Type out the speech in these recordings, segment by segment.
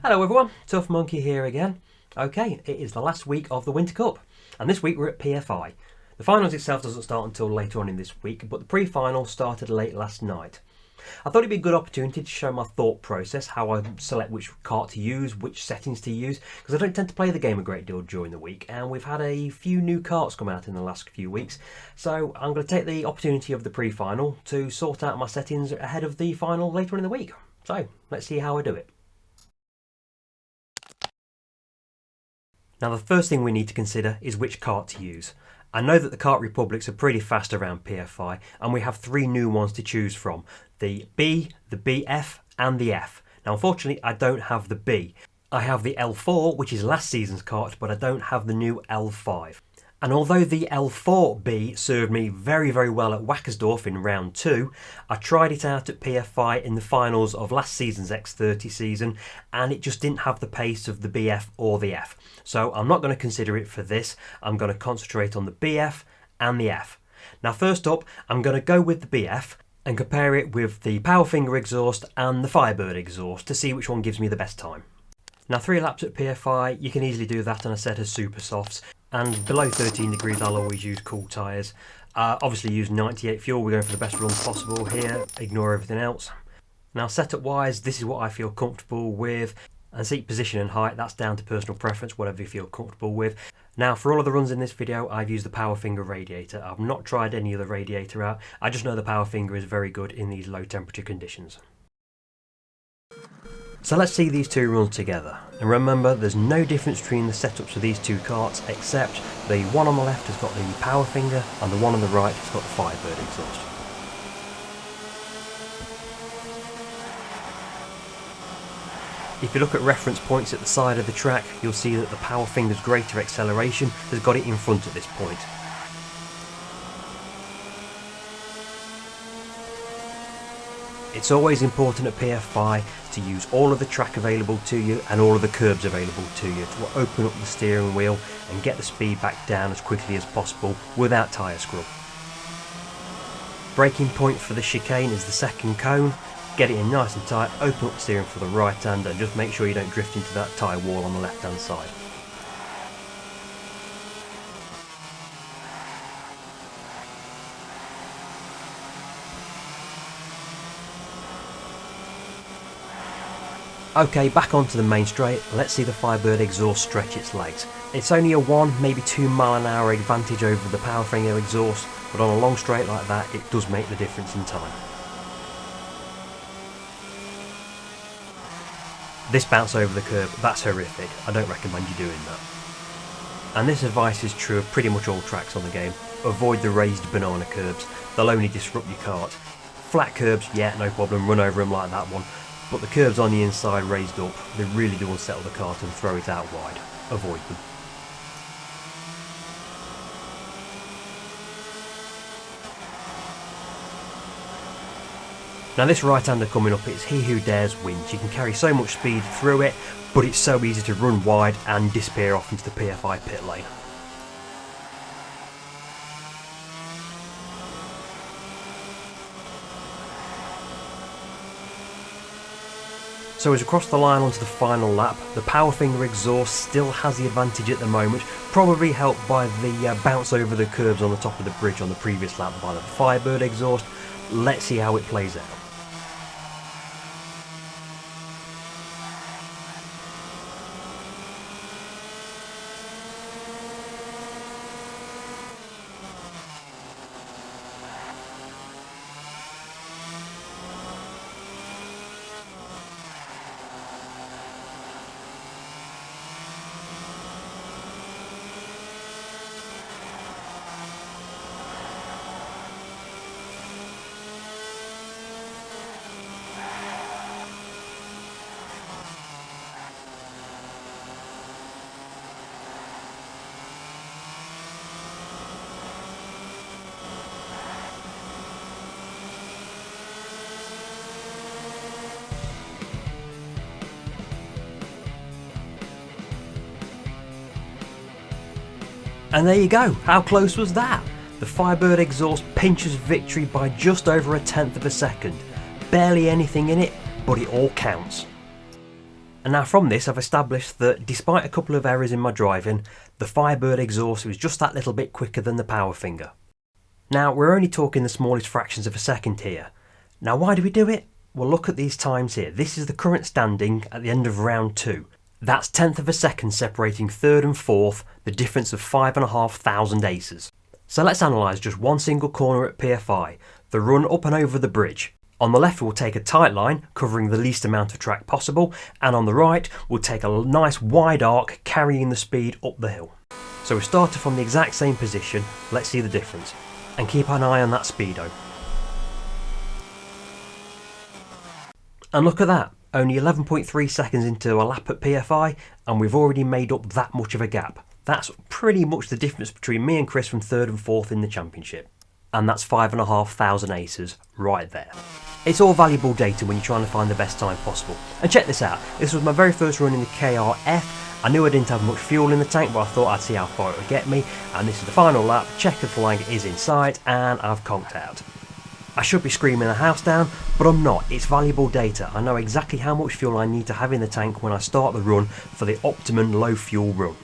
Hello everyone, Tough Monkey here again. Okay, it is the last week of the Winter Cup, and this week we're at PFI. The finals itself doesn't start until later on in this week, but the pre-final started late last night. I thought it'd be a good opportunity to show my thought process, how I select which kart to use, which settings to use, because I don't tend to play the game a great deal during the week, and we've had a few new karts come out in the last few weeks, so I'm going to take the opportunity of the pre-final to sort out my settings ahead of the final later in the week. So, let's see how I do it. Now the first thing we need to consider is which kart to use. I know that the kart republics are pretty fast around PFI, and we have three new ones to choose from. The B, the BF and the F. Now unfortunately I don't have the B. I have the L4, which is last season's kart, but I don't have the new L5. And although the L4B served me very well at Wackersdorf in round 2, I tried it out at PFI in the finals of last season's X30 season, and it just didn't have the pace of the BF or the F. So I'm not going to consider it for this. I'm going to concentrate on the BF and the F. Now first up, I'm going to go with the BF and compare it with the Powerfinger exhaust and the Firebird exhaust to see which one gives me the best time. Now 3 laps at PFI, you can easily do that on a set of super softs, and below 13 degrees I'll always use cool tyres. Obviously use 98 fuel, we're going for the best run possible here, ignore everything else. Now setup wise, this is what I feel comfortable with, and seat position and height, that's down to personal preference, whatever you feel comfortable with. Now for all of the runs in this video I've used the Powerfinger radiator. I've not tried any other radiator out, I just know the Powerfinger is very good in these low temperature conditions. So let's see these two runs together, and remember there's no difference between the setups of these two karts except the one on the left has got the Powerfinger and the one on the right has got the Firebird exhaust. If you look at reference points at the side of the track, you'll see that the Powerfinger's greater acceleration has got it in front at this point. It's always important at PFI to use all of the track available to you and all of the curbs available to you to open up the steering wheel and get the speed back down as quickly as possible without tyre scrub. Braking point for the chicane is the second cone. Get it in nice and tight, open up the steering for the right hand and just make sure you don't drift into that tyre wall on the left hand side. Okay, back onto the main straight, let's see the Firebird exhaust stretch its legs. It's only a 1, maybe 2 mile an hour advantage over the Powerfinger exhaust, but on a long straight like that it does make the difference in time. This bounce over the curb, that's horrific, I don't recommend you doing that. And this advice is true of pretty much all tracks on the game. Avoid the raised banana curbs, they'll only disrupt your kart. Flat curbs, yeah, no problem, run over them like that one. But the curbs on the inside raised up, they really do unsettle the kart and throw it out wide. Avoid them. Now this right-hander coming up, it's he who dares wins. You can carry so much speed through it, but it's so easy to run wide and disappear off into the PFI pit lane. So as we cross the line onto the final lap, the Powerfinger exhaust still has the advantage at the moment, probably helped by the bounce over the curbs on the top of the bridge on the previous lap by the Firebird exhaust. Let's see how it plays out. And there you go, how close was that? The Firebird exhaust pinches victory by just over 1/10 of a second. Barely anything in it, but it all counts. And now from this I've established that despite a couple of errors in my driving, the Firebird exhaust was just that little bit quicker than the Powerfinger. Now we're only talking the smallest fractions of a second here. Now why do we do it? Well, look at these times here. This is the current standing at the end of round 2. That's 1/10 of a second separating third and fourth, the difference of 5,500 aces. So let's analyse just one single corner at PFI, the run up and over the bridge. On the left we'll take a tight line covering the least amount of track possible, and on the right we'll take a nice wide arc carrying the speed up the hill. So we started from the exact same position, let's see the difference. And keep an eye on that speedo. And look at that, only 11.3 seconds into a lap at PFI and we've already made up that much of a gap. That's pretty much the difference between me and Chris from third and fourth in the championship. And that's 5,500 aces right there. It's all valuable data when you're trying to find the best time possible. And check this out, this was my very first run in the KRF. I knew I didn't have much fuel in the tank, but I thought I'd see how far it would get me. And this is the final lap, checkered flag is in sight, and I've conked out. I should be screaming the house down, but I'm not. It's valuable data. I know exactly how much fuel I need to have in the tank when I start the run for the optimum low fuel run.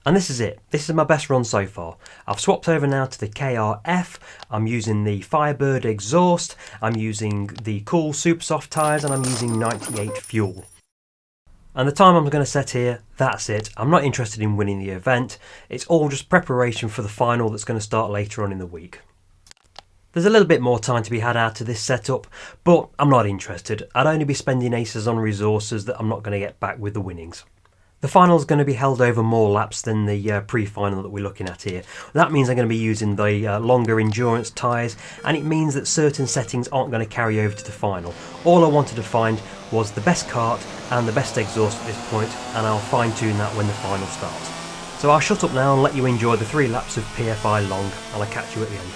And this is it. This is my best run so far. I've swapped over now to the KRF. I'm using the Firebird exhaust. I'm using the cool super soft tyres, and I'm using 98 fuel. And the time I'm going to set here, that's it. I'm not interested in winning the event. It's all just preparation for the final that's going to start later on in the week. There's a little bit more time to be had out of this setup, but I'm not interested. I'd only be spending aces on resources that I'm not going to get back with the winnings. The final is going to be held over more laps than the pre-final that we're looking at here. That means I'm going to be using the longer endurance tyres, and it means that certain settings aren't going to carry over to the final. All I wanted to find was the best kart and the best exhaust at this point, and I'll fine tune that when the final starts. So I'll shut up now and let you enjoy the 3 laps of PFI long, and I'll catch you at the end.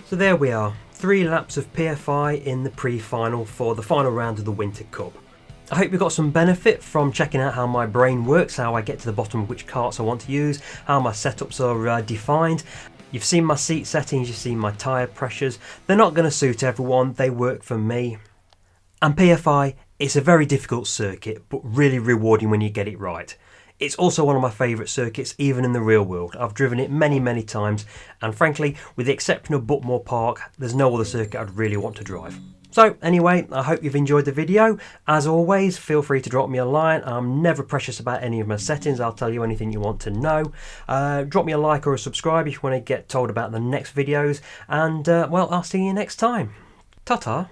So there we are, 3 laps of PFI in the pre-final for the final round of the Winter Cup. I hope you got some benefit from checking out how my brain works, how I get to the bottom of which karts I want to use, how my setups are defined. You've seen my seat settings, you've seen my tyre pressures. They're not going to suit everyone, they work for me. And PFI, it's a very difficult circuit, but really rewarding when you get it right. It's also one of my favourite circuits, even in the real world. I've driven it many times, and frankly, with the exception of Buckmore Park, there's no other circuit I'd really want to drive. So anyway, I hope you've enjoyed the video. As always, feel free to drop me a line. I'm never precious about any of my settings. I'll tell you anything you want to know. Drop me a like or a subscribe if you want to get told about the next videos. And well, I'll see you next time. Ta-ta.